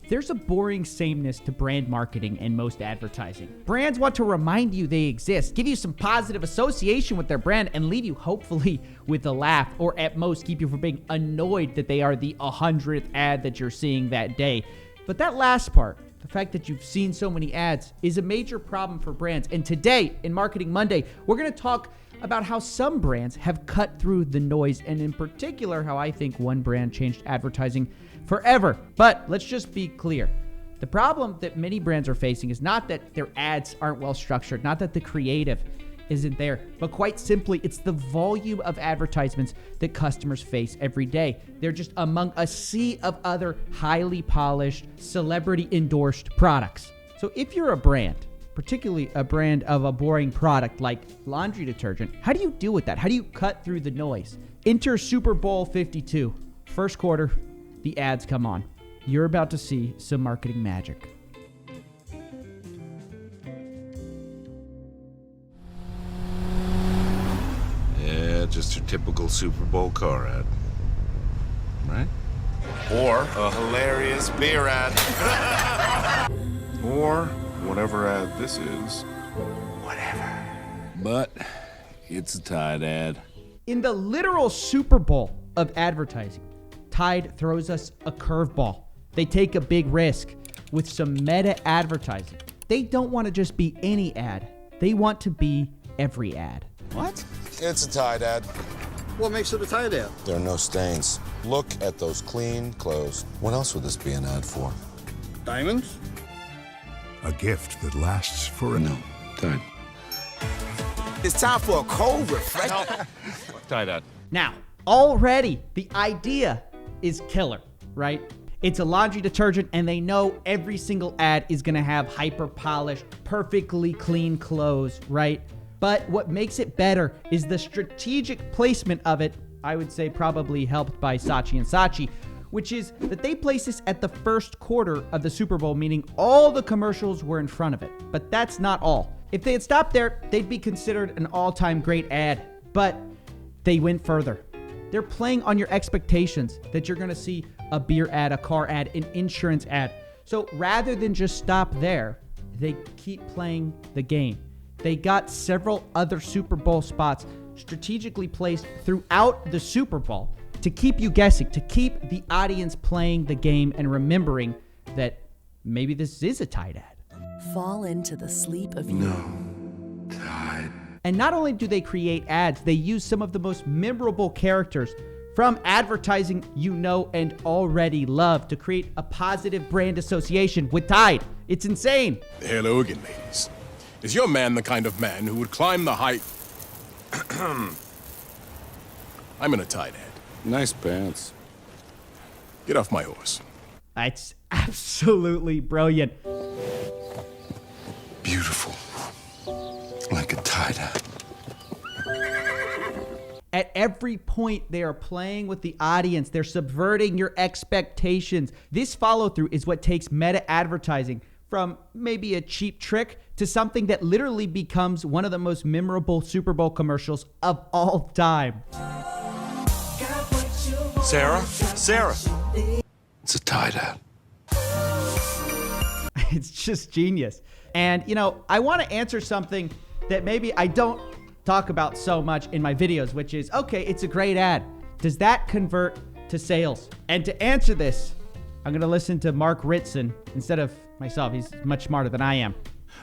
There's a boring sameness to brand marketing and most advertising. Brands want to remind you they exist, give you some positive association with their brand, and leave you hopefully with a laugh, or at most keep you from being annoyed that they are the 100th ad that you're seeing that day. But that last part, the fact that you've seen so many ads, is a major problem for brands. And today, in Marketing Monday, we're going to talk about how some brands have cut through the noise, and in particular, how I think one brand changed advertising forever. But let's just be clear. The problem that many brands are facing is not that their ads aren't well structured, not that the creative isn't there, but quite simply, it's the volume of advertisements that customers face every day. They're just among a sea of other highly polished, celebrity-endorsed products. So if you're a brand, particularly a brand of a boring product like laundry detergent, how do you deal with that? How do you cut through the noise? Enter Super Bowl 52. First quarter, the ads come on. You're about to see some marketing magic. Yeah, just your typical Super Bowl car ad. Right? Or a hilarious beer ad. Or whatever ad this is. Whatever. But it's a Tide ad. In the literal Super Bowl of advertising, Tide throws us a curveball. They take a big risk with some meta advertising. They don't want to just be any ad. They want to be every ad. What? It's a Tide ad. What makes it a Tide ad? There are no stains. Look at those clean clothes. What else would this be an ad for? Diamonds? A gift that lasts forever. No, Tide. It's time for a cold refresher. Tide ad. Now, already the idea is killer, right? It's a laundry detergent, and they know every single ad is going to have hyper-polished, perfectly clean clothes, right? But what makes it better is the strategic placement of it, I would say probably helped by Satchi and Satchi, which is that they place this at the first quarter of the Super Bowl, meaning all the commercials were in front of it. But that's not all. If they had stopped there, they'd be considered an all-time great ad. But they went further. They're playing on your expectations that you're going to see a beer ad, a car ad, an insurance ad. So rather than just stop there, they keep playing the game. They got several other Super Bowl spots strategically placed throughout the Super Bowl to keep you guessing, to keep the audience playing the game and remembering that maybe this is a Tide ad. Fall into the sleep of you. No, Tide. And not only do they create ads, they use some of the most memorable characters from advertising you know and already love to create a positive brand association with Tide. It's insane. Hello again, ladies. Is your man the kind of man who would climb the height? I'm in a Tide ad. Nice pants. Get off my horse. It's absolutely brilliant. Beautiful. Like a Tide ad. At every point, they are playing with the audience. They're subverting your expectations. This follow-through is what takes meta advertising from maybe a cheap trick to something that literally becomes one of the most memorable Super Bowl commercials of all time. Sarah? It's a Tide ad. It's just genius. And, you know, I want to answer something that maybe I don't talk about so much in my videos, which is, okay, it's a great ad. Does that convert to sales? And to answer this, I'm going to listen to Mark Ritson instead of myself. He's much smarter than I am.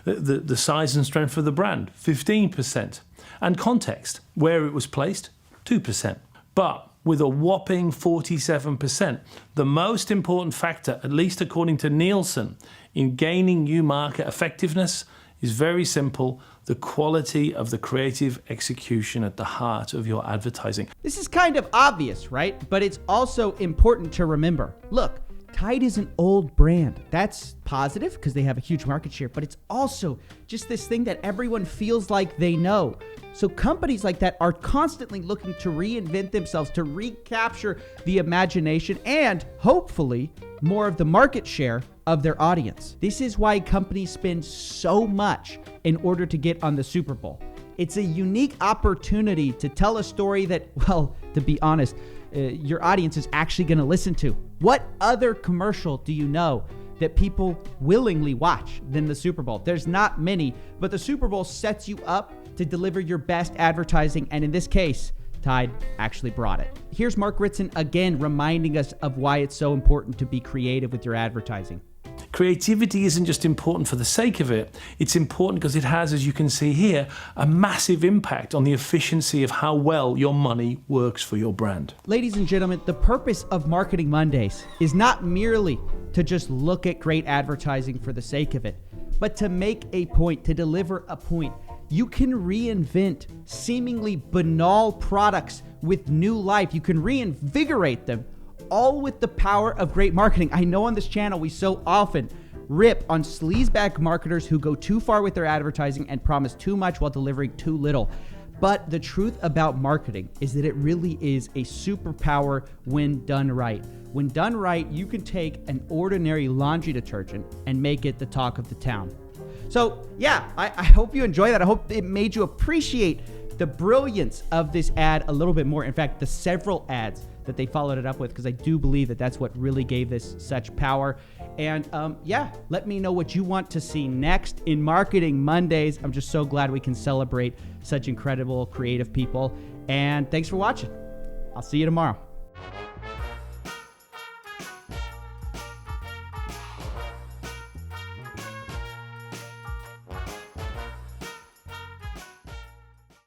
The size and strength of the brand, 15%. And context, where it was placed, 2%. But with a whopping 47%, the most important factor, at least according to Nielsen, in gaining new market effectiveness is very simple: the quality of the creative execution at the heart of your advertising. This is kind of obvious, right? But it's also important to remember. Look, Tide is an old brand. That's positive because they have a huge market share, but it's also just this thing that everyone feels like they know. So companies like that are constantly looking to reinvent themselves, to recapture the imagination and hopefully more of the market share of their audience. This is why companies spend so much in order to get on the Super Bowl. It's a unique opportunity to tell a story that, well, to be honest, your audience is actually going to listen to. What other commercial do you know that people willingly watch than the Super Bowl. There's not many, but the Super Bowl sets you up to deliver your best advertising, and in this case, Tide actually brought it. Here's Mark Ritson again reminding us of why it's so important to be creative with your advertising. Creativity isn't just important for the sake of it. It's important because it has, as you can see here, a massive impact on the efficiency of how well your money works for your brand. Ladies and gentlemen, the purpose of Marketing Mondays is not merely to just look at great advertising for the sake of it, but to make a point, to deliver a point. You can reinvent seemingly banal products with new life. You can reinvigorate them, all with the power of great marketing. I know on this channel we so often rip on sleazeback marketers who go too far with their advertising and promise too much while delivering too little. But the truth about marketing is that it really is a superpower when done right. When done right, you can take an ordinary laundry detergent and make it the talk of the town. So yeah, I hope you enjoy that. I hope it made you appreciate the brilliance of this ad a little bit more. In fact, the several ads that they followed it up with, because I do believe that that's what really gave this such power. And yeah, let me know what you want to see next in Marketing Mondays. I'm just so glad we can celebrate such incredible creative people. And thanks for watching. I'll see you tomorrow.